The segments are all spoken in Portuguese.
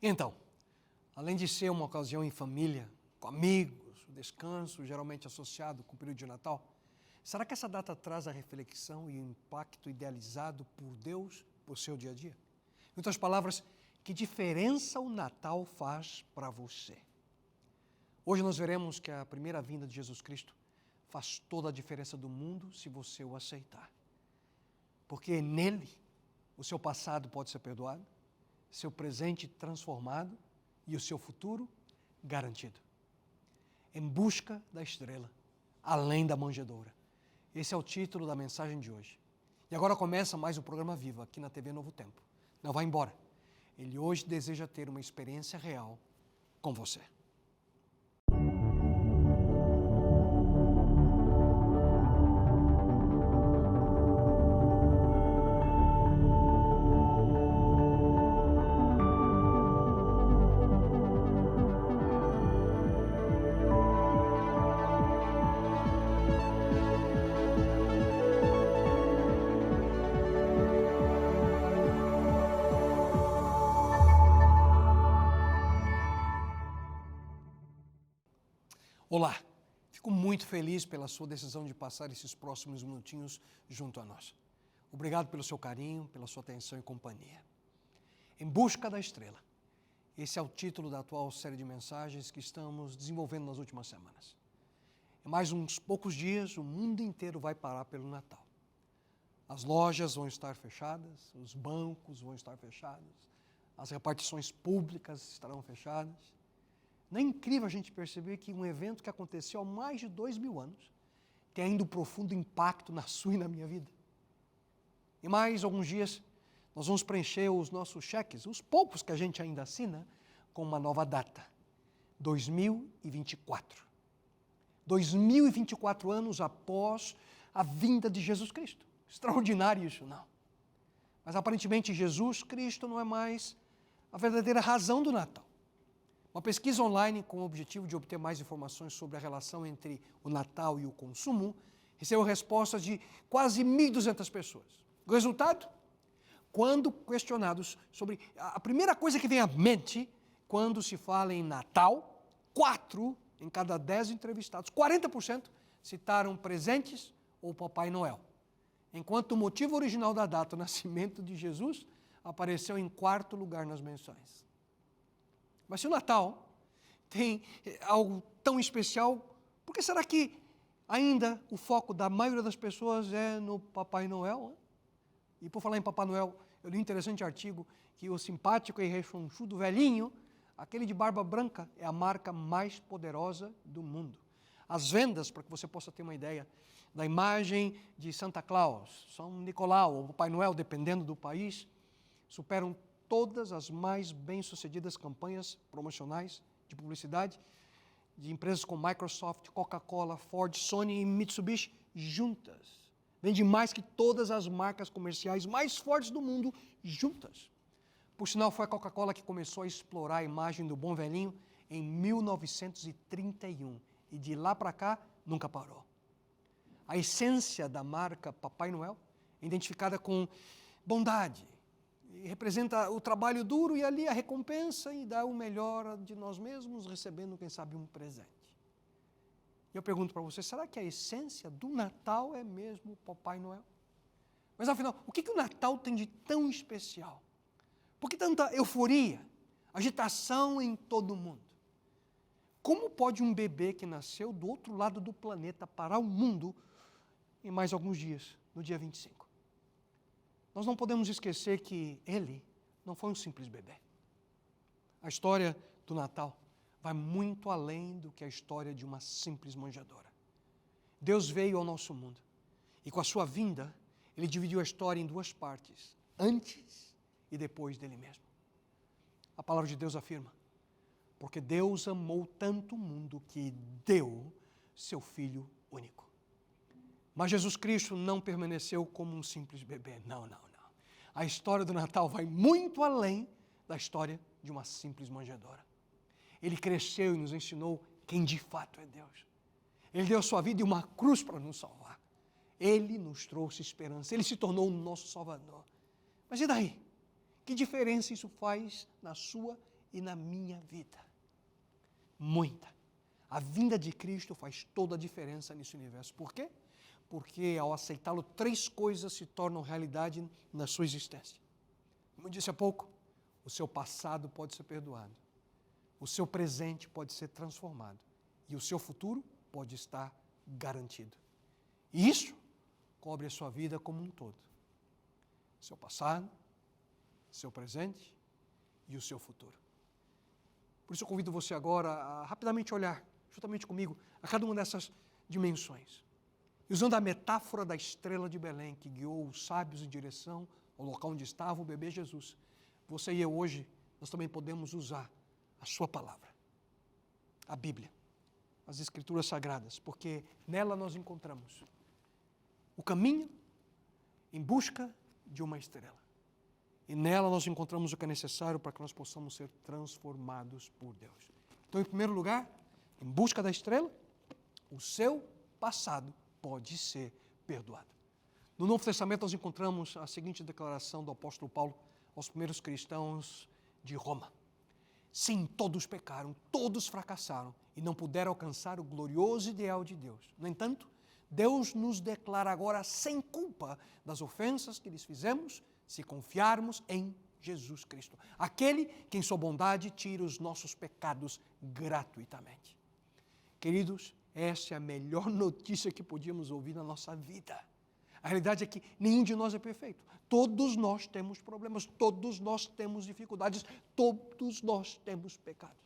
Então, além de ser uma ocasião em família, com amigos, o descanso geralmente associado com o período de Natal, será que essa data traz a reflexão e o impacto idealizado por Deus para o seu dia a dia? Em outras palavras, que diferença o Natal faz para você? Hoje nós veremos que a primeira vinda de Jesus Cristo faz toda a diferença do mundo se você o aceitar. Porque nele o seu passado pode ser perdoado, seu presente transformado e o seu futuro garantido. Em busca da estrela, além da manjedoura. Esse é o título da mensagem de hoje. E agora começa mais um programa Viva aqui na TV Novo Tempo. Não vá embora. Ele hoje deseja ter uma experiência real com você. Olá, fico muito feliz pela sua decisão de passar esses próximos minutinhos junto a nós. Obrigado pelo seu carinho, pela sua atenção e companhia. Em busca da estrela. Esse é o título da atual série de mensagens que estamos desenvolvendo nas últimas semanas. Em mais uns poucos dias, o mundo inteiro vai parar pelo Natal. As lojas vão estar fechadas, os bancos vão estar fechados, as repartições públicas estarão fechadas. Não é incrível a gente perceber que um evento que aconteceu há mais de 2000 anos tem ainda um profundo impacto na sua e na minha vida? Em mais alguns dias, nós vamos preencher os nossos cheques, os poucos que a gente ainda assina, com uma nova data, 2024. 2024 anos após a vinda de Jesus Cristo. Extraordinário isso, não? Mas aparentemente Jesus Cristo não é mais a verdadeira razão do Natal. Uma pesquisa online com o objetivo de obter mais informações sobre a relação entre o Natal e o consumo recebeu respostas de quase 1.200 pessoas. O resultado? Quando questionados sobre a primeira coisa que vem à mente quando se fala em Natal, 4 em cada 10 entrevistados, 40% citaram presentes ou Papai Noel. Enquanto o motivo original da data, o nascimento de Jesus, apareceu em 4º lugar nas menções. Mas se o Natal tem algo tão especial, por que será que ainda o foco da maioria das pessoas é no Papai Noel? Hein? E por falar em Papai Noel, eu li um interessante artigo que o simpático e rechonchudo velhinho, aquele de barba branca, é a marca mais poderosa do mundo. As vendas, para que você possa ter uma ideia, da imagem de Santa Claus, São Nicolau ou Papai Noel, dependendo do país, superam todas as mais bem-sucedidas campanhas promocionais de publicidade de empresas como Microsoft, Coca-Cola, Ford, Sony e Mitsubishi juntas. Vende mais que todas as marcas comerciais mais fortes do mundo juntas. Por sinal, foi a Coca-Cola que começou a explorar a imagem do bom velhinho em 1931 e de lá para cá nunca parou. A essência da marca Papai Noel é identificada com bondade, e representa o trabalho duro e ali a recompensa e dá o melhor de nós mesmos, recebendo, quem sabe, um presente. E eu pergunto para você, será que a essência do Natal é mesmo o Papai Noel? Mas afinal, o que o Natal tem de tão especial? Por que tanta euforia, agitação em todo o mundo? Como pode um bebê que nasceu do outro lado do planeta parar o mundo em mais alguns dias, no dia 25? Nós não podemos esquecer que ele não foi um simples bebê. A história do Natal vai muito além do que a história de uma simples manjedoura. Deus veio ao nosso mundo e com a sua vinda, ele dividiu a história em 2 partes, antes e depois dele mesmo. A palavra de Deus afirma, porque Deus amou tanto o mundo que deu seu Filho único. Mas Jesus Cristo não permaneceu como um simples bebê. Não. A história do Natal vai muito além da história de uma simples manjedoura. Ele cresceu e nos ensinou quem de fato é Deus. Ele deu sua vida em uma cruz para nos salvar. Ele nos trouxe esperança. Ele se tornou o nosso Salvador. Mas e daí? Que diferença isso faz na sua e na minha vida. Muita. A vinda de Cristo faz toda a diferença nesse universo. Por quê? Porque ao aceitá-lo, 3 coisas se tornam realidade na sua existência. Como eu disse há pouco, o seu passado pode ser perdoado, o seu presente pode ser transformado e o seu futuro pode estar garantido. E isso cobre a sua vida como um todo. Seu passado, seu presente e o seu futuro. Por isso eu convido você agora a rapidamente olhar, juntamente comigo, a cada uma dessas dimensões. E usando a metáfora da estrela de Belém, que guiou os sábios em direção ao local onde estava o bebê Jesus, você e eu hoje, nós também podemos usar a sua palavra, a Bíblia, as Escrituras Sagradas, porque nela nós encontramos o caminho em busca de uma estrela. E nela nós encontramos o que é necessário para que nós possamos ser transformados por Deus. Então, em primeiro lugar, em busca da estrela, o seu passado pode ser perdoado. No Novo Testamento nós encontramos a seguinte declaração do apóstolo Paulo aos primeiros cristãos de Roma. Sim, todos pecaram, todos fracassaram e não puderam alcançar o glorioso ideal de Deus. No entanto, Deus nos declara agora sem culpa das ofensas que lhes fizemos, se confiarmos em Jesus Cristo, aquele que em sua bondade tira os nossos pecados gratuitamente. Queridos, essa é a melhor notícia que podíamos ouvir na nossa vida. A realidade é que nenhum de nós é perfeito. Todos nós temos problemas, todos nós temos dificuldades, todos nós temos pecados.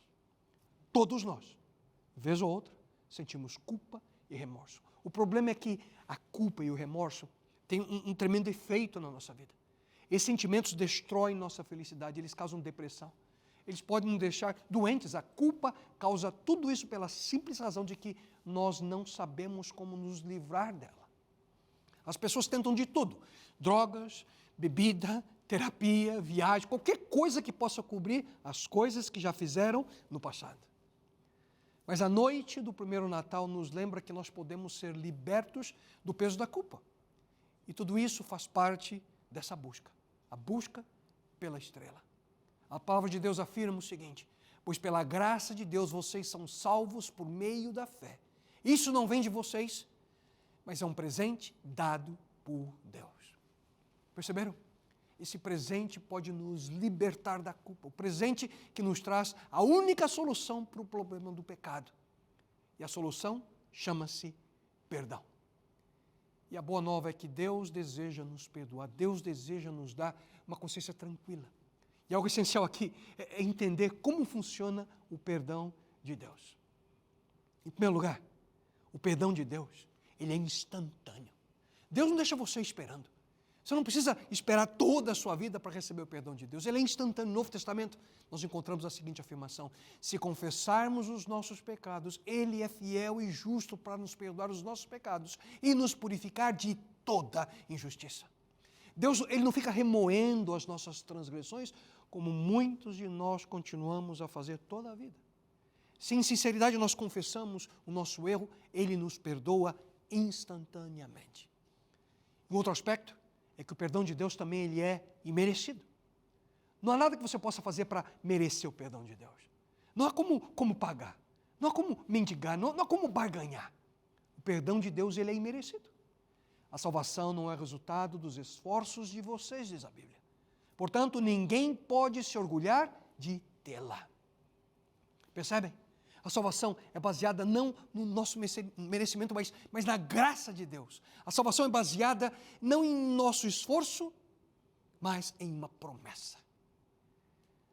Todos nós, vez ou outra, sentimos culpa e remorso. O problema é que a culpa e o remorso têm um tremendo efeito na nossa vida. Esses sentimentos destroem nossa felicidade, eles causam depressão. Eles podem nos deixar doentes. A culpa causa tudo isso pela simples razão de que nós não sabemos como nos livrar dela. As pessoas tentam de tudo. Drogas, bebida, terapia, viagem, qualquer coisa que possa cobrir as coisas que já fizeram no passado. Mas a noite do primeiro Natal nos lembra que nós podemos ser libertos do peso da culpa. E tudo isso faz parte dessa busca. A busca pela estrela. A palavra de Deus afirma o seguinte: pois pela graça de Deus vocês são salvos por meio da fé. Isso não vem de vocês, mas é um presente dado por Deus. Perceberam? Esse presente pode nos libertar da culpa. O presente que nos traz a única solução para o problema do pecado. E a solução chama-se perdão. E a boa nova é que Deus deseja nos perdoar, Deus deseja nos dar uma consciência tranquila. E algo essencial aqui é entender como funciona o perdão de Deus. Em primeiro lugar, o perdão de Deus, ele é instantâneo. Deus não deixa você esperando. Você não precisa esperar toda a sua vida para receber o perdão de Deus. Ele é instantâneo. No Novo Testamento, nós encontramos a seguinte afirmação: se confessarmos os nossos pecados, Ele é fiel e justo para nos perdoar os nossos pecados e nos purificar de toda injustiça. Deus, Ele não fica remoendo as nossas transgressões, como muitos de nós continuamos a fazer toda a vida. Se em sinceridade nós confessamos o nosso erro, Ele nos perdoa instantaneamente. Um outro aspecto é que o perdão de Deus também ele é imerecido. Não há nada que você possa fazer para merecer o perdão de Deus. Não há como pagar, não há como mendigar, não há como barganhar. O perdão de Deus ele é imerecido. A salvação não é resultado dos esforços de vocês, diz a Bíblia. Portanto, ninguém pode se orgulhar de tê-la. Percebem? A salvação é baseada não no nosso merecimento, mas na graça de Deus. A salvação é baseada não em nosso esforço, mas em uma promessa.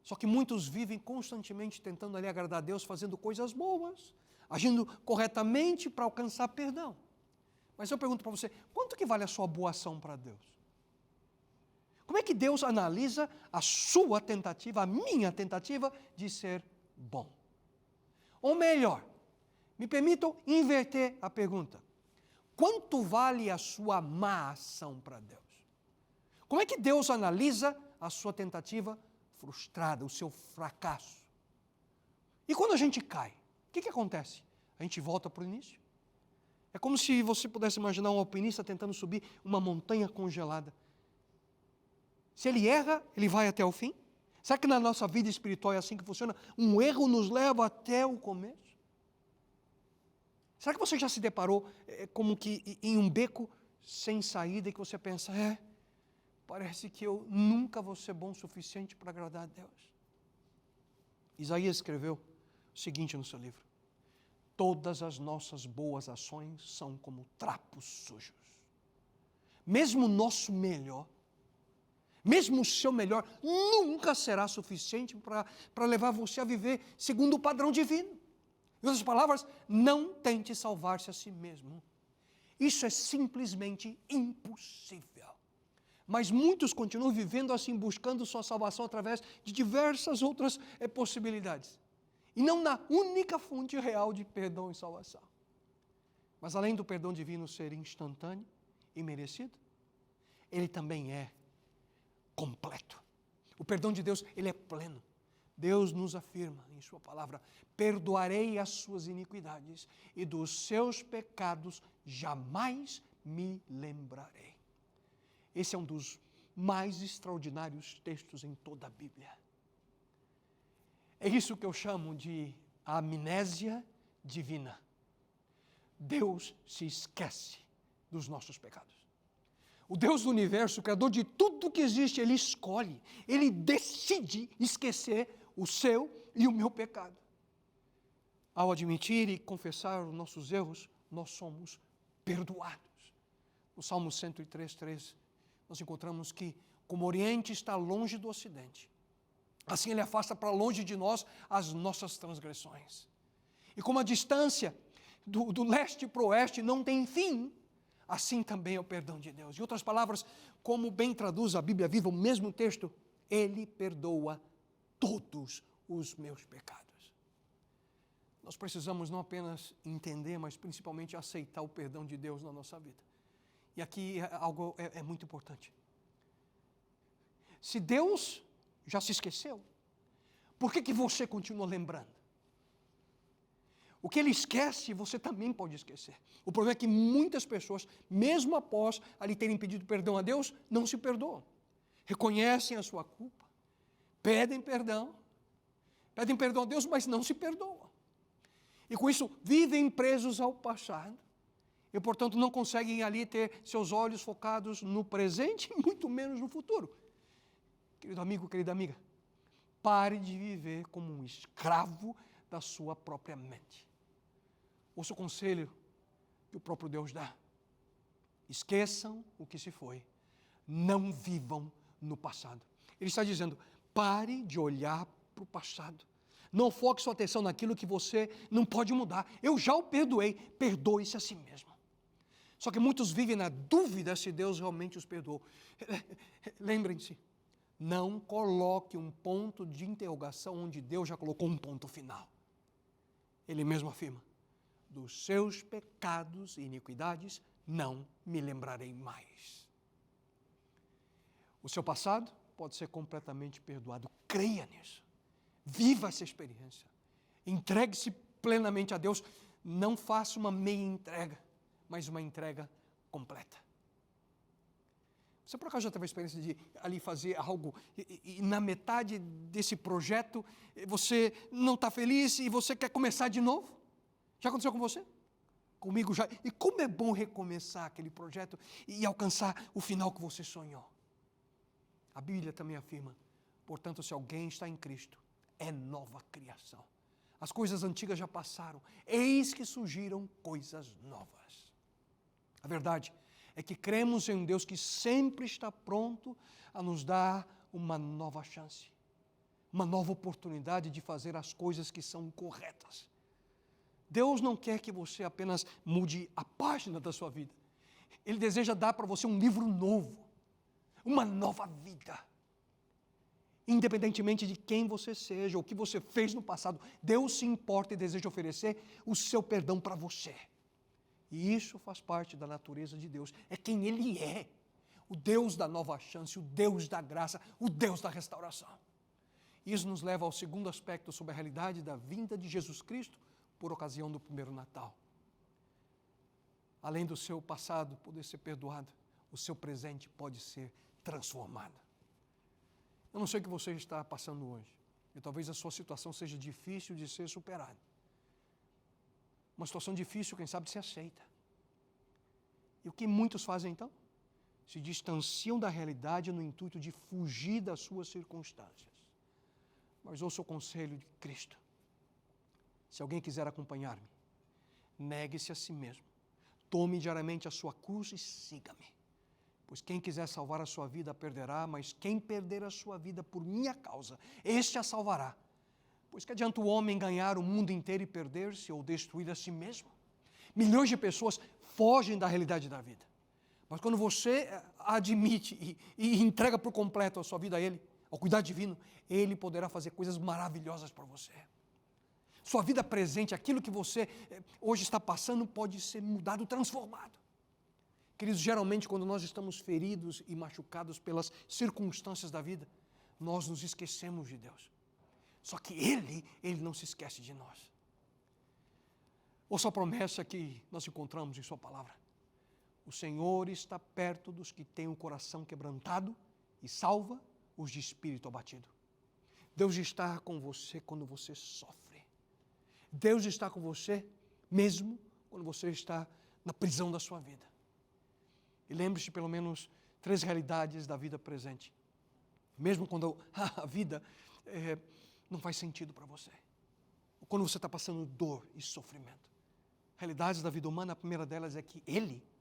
Só que muitos vivem constantemente tentando ali agradar a Deus, fazendo coisas boas, agindo corretamente para alcançar perdão. Mas eu pergunto para você, quanto que vale a sua boa ação para Deus? Como é que Deus analisa a sua tentativa, a minha tentativa de ser bom? Ou melhor, me permitam inverter a pergunta. Quanto vale a sua má ação para Deus? Como é que Deus analisa a sua tentativa frustrada, o seu fracasso? E quando a gente cai, o que acontece? A gente volta para o início. É como se você pudesse imaginar um alpinista tentando subir uma montanha congelada. Se ele erra, ele vai até o fim. Será que na nossa vida espiritual é assim que funciona? Um erro nos leva até o começo? Será que você já se deparou como que em um beco sem saída e que você pensa, parece que eu nunca vou ser bom o suficiente para agradar a Deus? Isaías escreveu o seguinte no seu livro: todas as nossas boas ações são como trapos sujos. Mesmo o nosso melhor, mesmo o seu melhor, nunca será suficiente para levar você a viver segundo o padrão divino. Em outras palavras, não tente salvar-se a si mesmo. Isso é simplesmente impossível. Mas muitos continuam vivendo assim, buscando sua salvação através de diversas outras possibilidades. E não na única fonte real de perdão e salvação. Mas além do perdão divino ser instantâneo e merecido, ele também é completo. O perdão de Deus, ele é pleno. Deus nos afirma em sua palavra: perdoarei as suas iniquidades e dos seus pecados jamais me lembrarei. Esse é um dos mais extraordinários textos em toda a Bíblia. É isso que eu chamo de amnésia divina. Deus se esquece dos nossos pecados. O Deus do universo, o Criador de tudo que existe, Ele escolhe, Ele decide esquecer o seu e o meu pecado. Ao admitir e confessar os nossos erros, nós somos perdoados. No Salmo 103:3, nós encontramos que, como o Oriente está longe do Ocidente, assim Ele afasta para longe de nós as nossas transgressões. E como a distância do leste para o oeste não tem fim, assim também é o perdão de Deus. Em outras palavras, como bem traduz a Bíblia Viva, o mesmo texto, Ele perdoa todos os meus pecados. Nós precisamos não apenas entender, mas principalmente aceitar o perdão de Deus na nossa vida. E aqui algo é muito importante. Se Deus já se esqueceu, por que você continua lembrando? O que Ele esquece, você também pode esquecer. O problema é que muitas pessoas, mesmo após ali terem pedido perdão a Deus, não se perdoam. Reconhecem a sua culpa, pedem perdão a Deus, mas não se perdoam. E com isso, vivem presos ao passado. E, portanto, não conseguem ali ter seus olhos focados no presente e muito menos no futuro. Querido amigo, querida amiga, pare de viver como um escravo da sua própria mente. Ouça o conselho que o próprio Deus dá. Esqueçam o que se foi. Não vivam no passado. Ele está dizendo, pare de olhar para o passado. Não foque sua atenção naquilo que você não pode mudar. Eu já o perdoei. Perdoe-se a si mesmo. Só que muitos vivem na dúvida se Deus realmente os perdoou. Lembrem-se, não coloque um ponto de interrogação onde Deus já colocou um ponto final. Ele mesmo afirma, dos seus pecados e iniquidades não me lembrarei mais. O seu passado pode ser completamente perdoado. Creia nisso. Viva essa experiência. Entregue-se plenamente a Deus. Não faça uma meia entrega, mas uma entrega completa. Você por acaso já teve a experiência de ali fazer algo e na metade desse projeto você não está feliz e você quer começar de novo? Já aconteceu com você? Comigo já. E como é bom recomeçar aquele projeto e alcançar o final que você sonhou. A Bíblia também afirma, portanto, se alguém está em Cristo, é nova criação. As coisas antigas já passaram, eis que surgiram coisas novas. A verdade é que cremos em um Deus que sempre está pronto a nos dar uma nova chance, uma nova oportunidade de fazer as coisas que são corretas. Deus não quer que você apenas mude a página da sua vida. Ele deseja dar para você um livro novo, uma nova vida. Independentemente de quem você seja, ou o que você fez no passado, Deus se importa e deseja oferecer o seu perdão para você. E isso faz parte da natureza de Deus. É quem Ele é. O Deus da nova chance, o Deus da graça, o Deus da restauração. Isso nos leva ao segundo aspecto sobre a realidade da vinda de Jesus Cristo por ocasião do primeiro Natal. Além do seu passado poder ser perdoado, o seu presente pode ser transformado. Eu não sei o que você está passando hoje. E talvez a sua situação seja difícil de ser superada. Uma situação difícil, quem sabe, se aceita. E o que muitos fazem então? Se distanciam da realidade no intuito de fugir das suas circunstâncias. Mas ouça o conselho de Cristo. Se alguém quiser acompanhar-me, negue-se a si mesmo. Tome diariamente a sua cruz e siga-me. Pois quem quiser salvar a sua vida, a perderá, mas quem perder a sua vida por minha causa, este a salvará. Pois que adianta o homem ganhar o mundo inteiro e perder-se ou destruir a si mesmo? Milhões de pessoas fogem da realidade da vida. Mas quando você admite e entrega por completo a sua vida a Ele, ao cuidado divino, Ele poderá fazer coisas maravilhosas para você. Sua vida presente, aquilo que você hoje está passando, pode ser mudado, transformado. Queridos, geralmente quando nós estamos feridos e machucados pelas circunstâncias da vida, nós nos esquecemos de Deus. Só que Ele não se esquece de nós. Ouça a promessa que nós encontramos em Sua palavra. O Senhor está perto dos que têm o coração quebrantado e salva os de espírito abatido. Deus está com você quando você sofre. Deus está com você mesmo quando você está na prisão da sua vida. E lembre-se de pelo menos 3 realidades da vida presente. Mesmo quando a vida não faz sentido para você. Ou quando você está passando dor e sofrimento. Realidades da vida humana, a primeira delas é que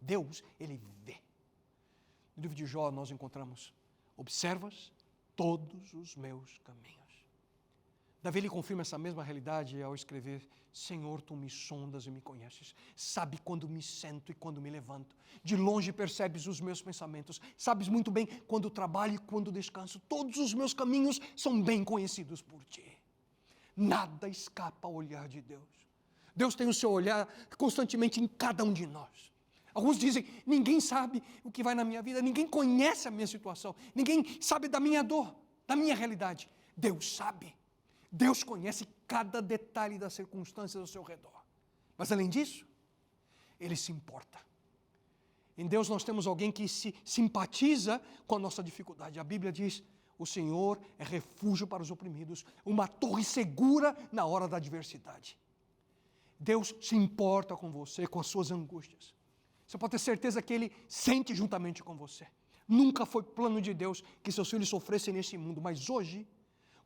Deus, Ele vê. No livro de Jó nós encontramos: observas todos os meus caminhos. Davi ele confirma essa mesma realidade ao escrever: Senhor, Tu me sondas e me conheces. Sabe quando me sento e quando me levanto. De longe percebes os meus pensamentos. Sabes muito bem quando trabalho e quando descanso. Todos os meus caminhos são bem conhecidos por Ti. Nada escapa ao olhar de Deus. Deus tem o seu olhar constantemente em cada um de nós. Alguns dizem: ninguém sabe o que vai na minha vida. Ninguém conhece a minha situação. Ninguém sabe da minha dor, da minha realidade. Deus sabe. Deus conhece cada detalhe das circunstâncias ao seu redor. Mas além disso, Ele se importa. Em Deus nós temos alguém que se simpatiza com a nossa dificuldade. A Bíblia diz: o Senhor é refúgio para os oprimidos, uma torre segura na hora da adversidade. Deus se importa com você, com as suas angústias. Você pode ter certeza que Ele sente juntamente com você. Nunca foi plano de Deus que seus filhos sofressem nesse mundo, mas hoje,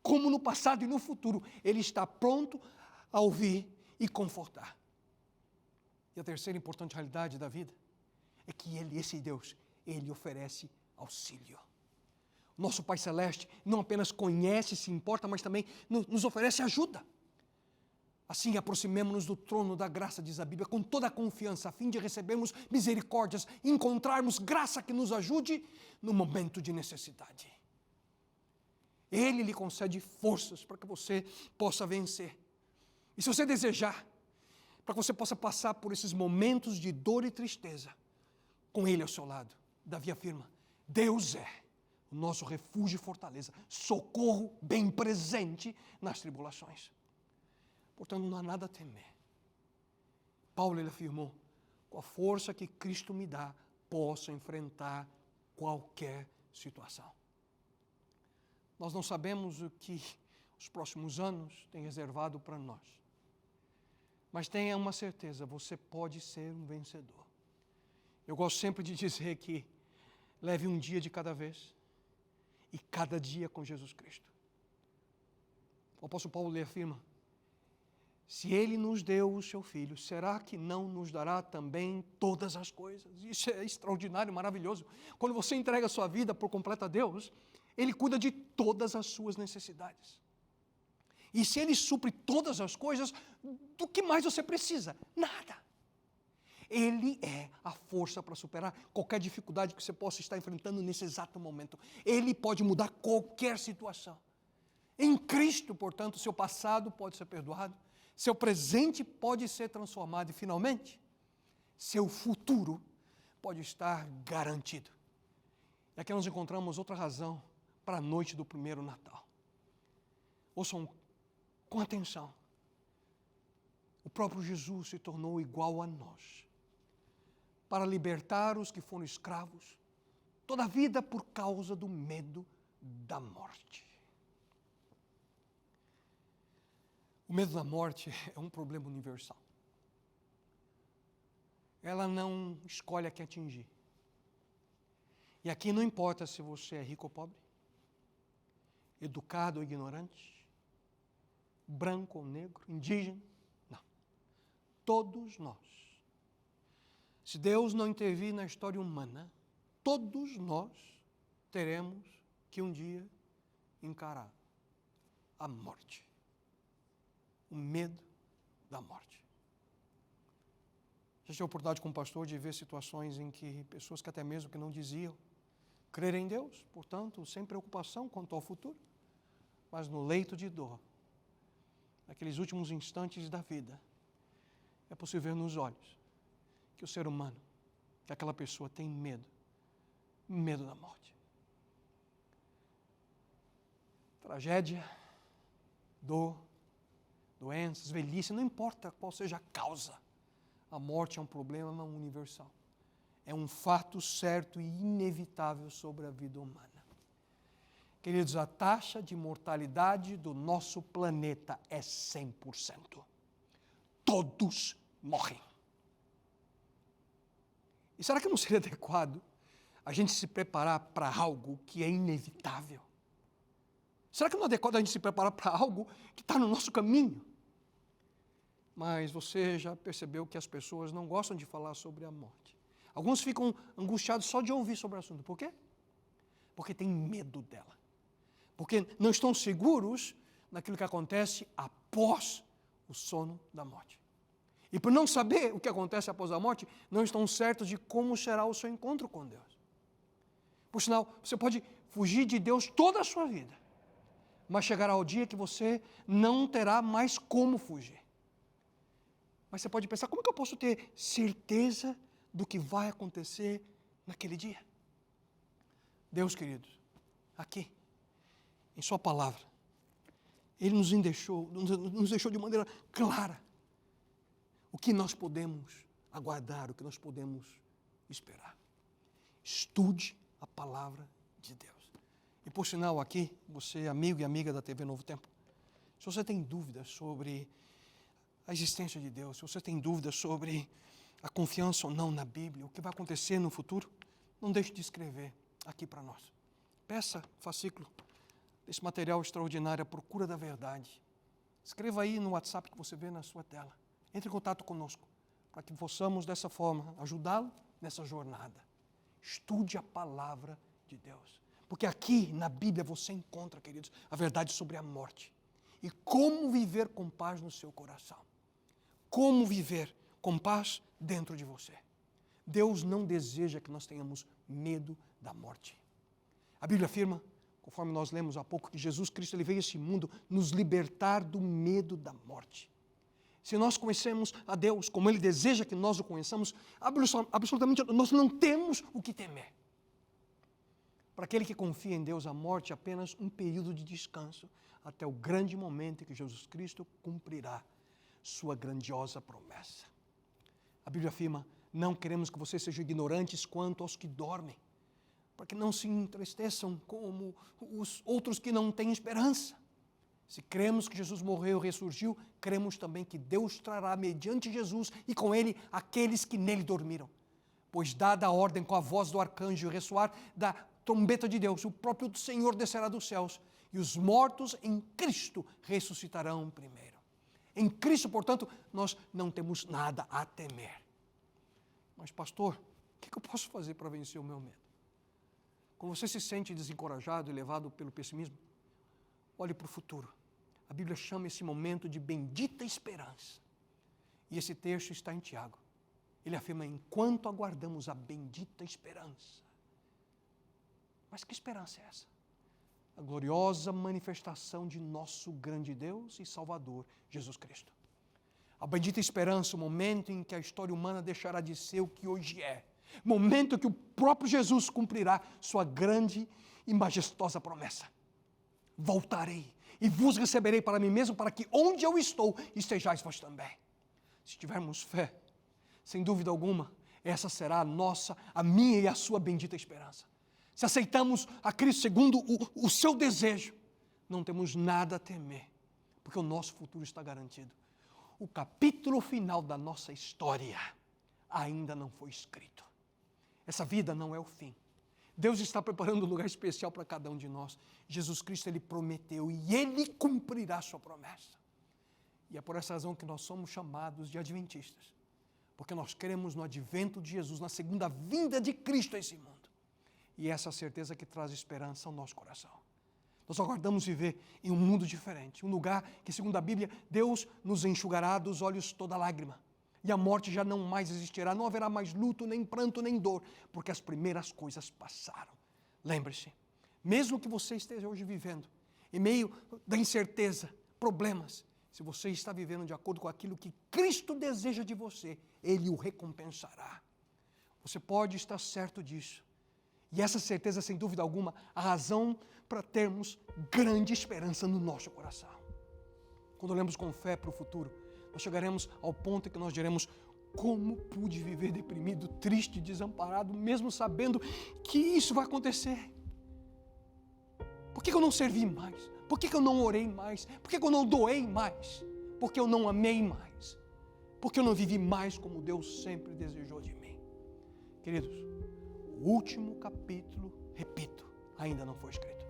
como no passado e no futuro, Ele está pronto a ouvir e confortar. E a terceira importante realidade da vida é que esse Deus, Ele oferece auxílio. Nosso Pai Celeste não apenas conhece e se importa, mas também nos oferece ajuda. Assim, aproximemo-nos do trono da graça, diz a Bíblia, com toda a confiança, a fim de recebermos misericórdias, encontrarmos graça que nos ajude no momento de necessidade. Ele lhe concede forças para que você possa vencer. E se você desejar, para que você possa passar por esses momentos de dor e tristeza, com Ele ao seu lado, Davi afirma: Deus é o nosso refúgio e fortaleza, socorro bem presente nas tribulações. Portanto, não há nada a temer. Paulo ele afirmou: com a força que Cristo me dá, posso enfrentar qualquer situação. Nós não sabemos o que os próximos anos têm reservado para nós. Mas tenha uma certeza, você pode ser um vencedor. Eu gosto sempre de dizer que leve um dia de cada vez e cada dia com Jesus Cristo. O apóstolo Paulo lhe afirma: se Ele nos deu o seu Filho, será que não nos dará também todas as coisas? Isso é extraordinário, maravilhoso. Quando você entrega a sua vida por completo a Deus, Ele cuida de todas as suas necessidades. E se Ele supre todas as coisas, do que mais você precisa? Nada. Ele é a força para superar qualquer dificuldade que você possa estar enfrentando nesse exato momento. Ele pode mudar qualquer situação. Em Cristo, portanto, seu passado pode ser perdoado, seu presente pode ser transformado e, finalmente, seu futuro pode estar garantido. E aqui nós encontramos outra razão para a noite do primeiro Natal. Ouçam com atenção. O próprio Jesus se tornou igual a nós, para libertar os que foram escravos, toda a vida por causa do medo da morte. O medo da morte é um problema universal. Ela não escolhe a quem atingir. E aqui não importa se você é rico ou pobre, educado ou ignorante, branco ou negro, indígena, não. Todos nós. Se Deus não intervir na história humana, todos nós teremos que um dia encarar a morte. O medo da morte. Já tive a oportunidade como pastor de ver situações em que pessoas que até mesmo que não diziam crer em Deus, portanto, sem preocupação quanto ao futuro, mas no leito de dor, naqueles últimos instantes da vida, é possível ver nos olhos que o ser humano, que aquela pessoa tem medo da morte. Tragédia, dor, doenças, velhice, não importa qual seja a causa, a morte é um problema universal. É um fato certo e inevitável sobre a vida humana. Queridos, a taxa de mortalidade do nosso planeta é 100%. Todos morrem. E será que não seria adequado a gente se preparar para algo que é inevitável? Será que não é adequado a gente se preparar para algo que está no nosso caminho? Mas você já percebeu que as pessoas não gostam de falar sobre a morte. Alguns ficam angustiados só de ouvir sobre o assunto. Por quê? Porque têm medo dela. Porque não estão seguros naquilo que acontece após o sono da morte. E por não saber o que acontece após a morte, não estão certos de como será o seu encontro com Deus. Por sinal, você pode fugir de Deus toda a sua vida, mas chegará o dia que você não terá mais como fugir. Mas você pode pensar, como é que eu posso ter certeza do que vai acontecer naquele dia? Deus, queridos, aqui, em sua palavra, Ele nos deixou de maneira clara o que nós podemos aguardar, o que nós podemos esperar. Estude a palavra de Deus. E por sinal aqui, você amigo e amiga da TV Novo Tempo, se você tem dúvidas sobre a existência de Deus, se você tem dúvidas sobre a confiança ou não na Bíblia, o que vai acontecer no futuro, não deixe de escrever aqui para nós. Peça fascículo desse material extraordinário, A Procura da Verdade. Escreva aí no WhatsApp que você vê na sua tela. Entre em contato conosco, para que possamos, dessa forma, ajudá-lo nessa jornada. Estude a palavra de Deus. Porque aqui na Bíblia você encontra, queridos, a verdade sobre a morte. E como viver com paz no seu coração. Como viver com paz dentro de você. Deus não deseja que nós tenhamos medo da morte. A Bíblia afirma, conforme nós lemos há pouco, que Jesus Cristo ele veio a este mundo nos libertar do medo da morte. Se nós conhecemos a Deus como Ele deseja que nós o conheçamos, absolutamente nós não temos o que temer. Para aquele que confia em Deus, a morte é apenas um período de descanso, até o grande momento em que Jesus Cristo cumprirá sua grandiosa promessa. A Bíblia afirma, não queremos que vocês sejam ignorantes quanto aos que dormem, para que não se entristeçam como os outros que não têm esperança. Se cremos que Jesus morreu e ressurgiu, cremos também que Deus trará mediante Jesus e com Ele aqueles que nele dormiram. Pois dada a ordem com a voz do arcanjo e ressoar da trombeta de Deus, o próprio Senhor descerá dos céus e os mortos em Cristo ressuscitarão primeiro. Em Cristo, portanto, nós não temos nada a temer. Mas, pastor, o que eu posso fazer para vencer o meu medo? Quando você se sente desencorajado e levado pelo pessimismo, olhe para o futuro. A Bíblia chama esse momento de bendita esperança. E esse texto está em Tiago. Ele afirma, enquanto aguardamos a bendita esperança. Mas que esperança é essa? A gloriosa manifestação de nosso grande Deus e Salvador, Jesus Cristo. A bendita esperança, o momento em que a história humana deixará de ser o que hoje é. Momento em que o próprio Jesus cumprirá sua grande e majestosa promessa. Voltarei e vos receberei para mim mesmo, para que onde eu estou, estejais vós também. Se tivermos fé, sem dúvida alguma, essa será a minha e a sua bendita esperança. se aceitamos a Cristo segundo o seu desejo, não temos nada a temer, porque o nosso futuro está garantido. O capítulo final da nossa história ainda não foi escrito. Essa vida não é o fim. Deus está preparando um lugar especial para cada um de nós. Jesus Cristo, Ele prometeu e Ele cumprirá a sua promessa. E é por essa razão que nós somos chamados de adventistas, porque nós cremos no advento de Jesus, na segunda vinda de Cristo a esse mundo. E essa é a certeza que traz esperança ao nosso coração. Nós aguardamos viver em um mundo diferente, um lugar que, segundo a Bíblia, Deus nos enxugará dos olhos toda lágrima. E a morte já não mais existirá, não haverá mais luto, nem pranto, nem dor, porque as primeiras coisas passaram. Lembre-se, mesmo que você esteja hoje vivendo em meio da incerteza, problemas, se você está vivendo de acordo com aquilo que Cristo deseja de você, Ele o recompensará. Você pode estar certo disso. E essa certeza, sem dúvida alguma, a razão para termos grande esperança no nosso coração. Quando olhamos com fé para o futuro, nós chegaremos ao ponto em que nós diremos: como pude viver deprimido, triste, desamparado, mesmo sabendo que isso vai acontecer? Por que eu não servi mais? Por que eu não orei mais? Por que eu não doei mais? Por que eu não amei mais? Por que eu não vivi mais como Deus sempre desejou de mim? Queridos, o último capítulo, repito, ainda não foi escrito.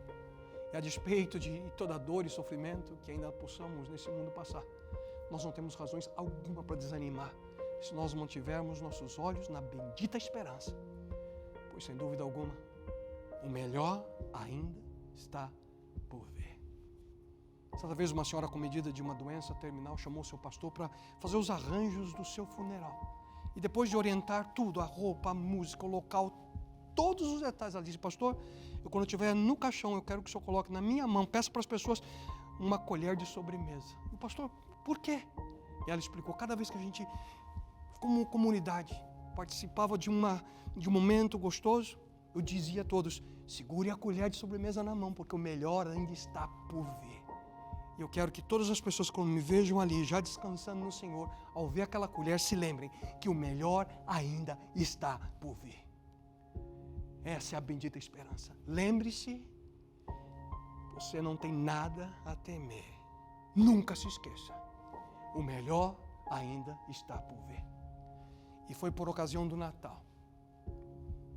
E a despeito de toda dor e sofrimento que ainda possamos nesse mundo passar, nós não temos razões alguma para desanimar, se nós mantivermos nossos olhos na bendita esperança. Pois, sem dúvida alguma, o melhor ainda está por vir. Certa vez, uma senhora comedida de uma doença terminal chamou seu pastor para fazer os arranjos do seu funeral. E depois de orientar tudo, a roupa, a música, o local, todos os detalhes, ela disse: pastor, quando eu estiver no caixão, eu quero que o senhor coloque na minha mão, peça para as pessoas uma colher de sobremesa. E o pastor: por quê? E ela explicou: cada vez que a gente, como comunidade, participava de um momento gostoso, eu dizia a todos: segure a colher de sobremesa na mão, porque o melhor ainda está por vir. E eu quero que todas as pessoas, quando me vejam ali, já descansando no Senhor, ao ver aquela colher, se lembrem que o melhor ainda está por vir. Essa é a bendita esperança. Lembre-se, você não tem nada a temer. Nunca se esqueça. O melhor ainda está por vir. E foi por ocasião do Natal,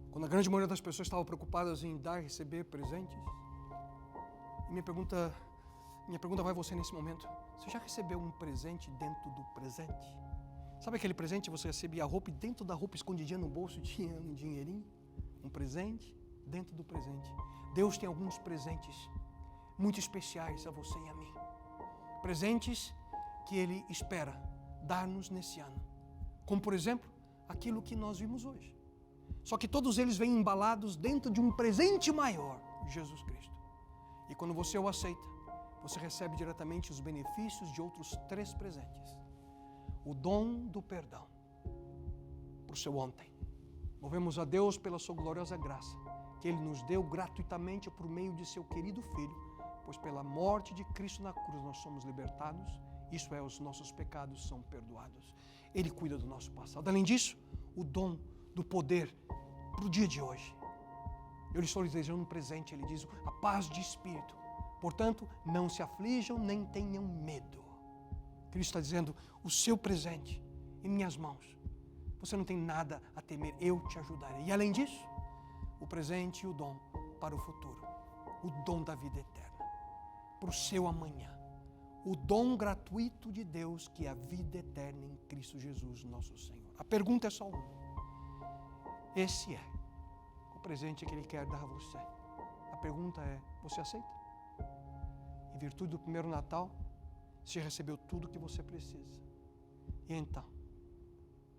quando a grande maioria das pessoas estava preocupadas em dar e receber presentes. E minha pergunta vai a você nesse momento: você já recebeu um presente dentro do presente? Sabe aquele presente que você recebia a roupa e dentro da roupa, escondidinha no bolso, tinha um dinheirinho? Um presente dentro do presente. Deus tem alguns presentes muito especiais a você e a mim. Presentes que Ele espera dar-nos nesse ano. Como, por exemplo, aquilo que nós vimos hoje. Só que todos eles vêm embalados dentro de um presente maior, Jesus Cristo. E quando você o aceita, você recebe diretamente os benefícios de outros 3 presentes. O dom do perdão para o seu ontem. Louvemos a Deus pela sua gloriosa graça, que Ele nos deu gratuitamente por meio de seu querido Filho, pois pela morte de Cristo na cruz nós somos libertados, isso é, os nossos pecados são perdoados. Ele cuida do nosso passado. Além disso, o dom do poder para o dia de hoje. Eu lhe estou desejando um presente, Ele diz, a paz de espírito. Portanto, não se aflijam nem tenham medo. Cristo está dizendo: o seu presente em minhas mãos. Você não tem nada a temer, eu te ajudarei. E além disso, o presente e o dom para o futuro. O dom da vida eterna. Para o seu amanhã. O dom gratuito de Deus, que é a vida eterna em Cristo Jesus, nosso Senhor. A pergunta é só uma. Esse é o presente que Ele quer dar a você. A pergunta é: você aceita? Em virtude do primeiro Natal, você recebeu tudo o que você precisa. E então,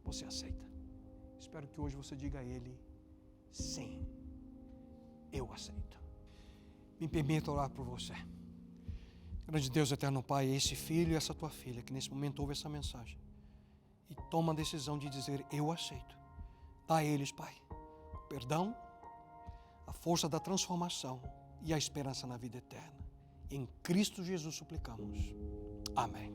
você aceita? Espero que hoje você diga a Ele: sim, eu aceito. Me permita orar por você. Grande Deus, eterno Pai, esse filho e essa tua filha que nesse momento ouve essa mensagem e toma a decisão de dizer: eu aceito. Dá a eles, Pai, o perdão, a força da transformação e a esperança na vida eterna. Em Cristo Jesus suplicamos. Amém.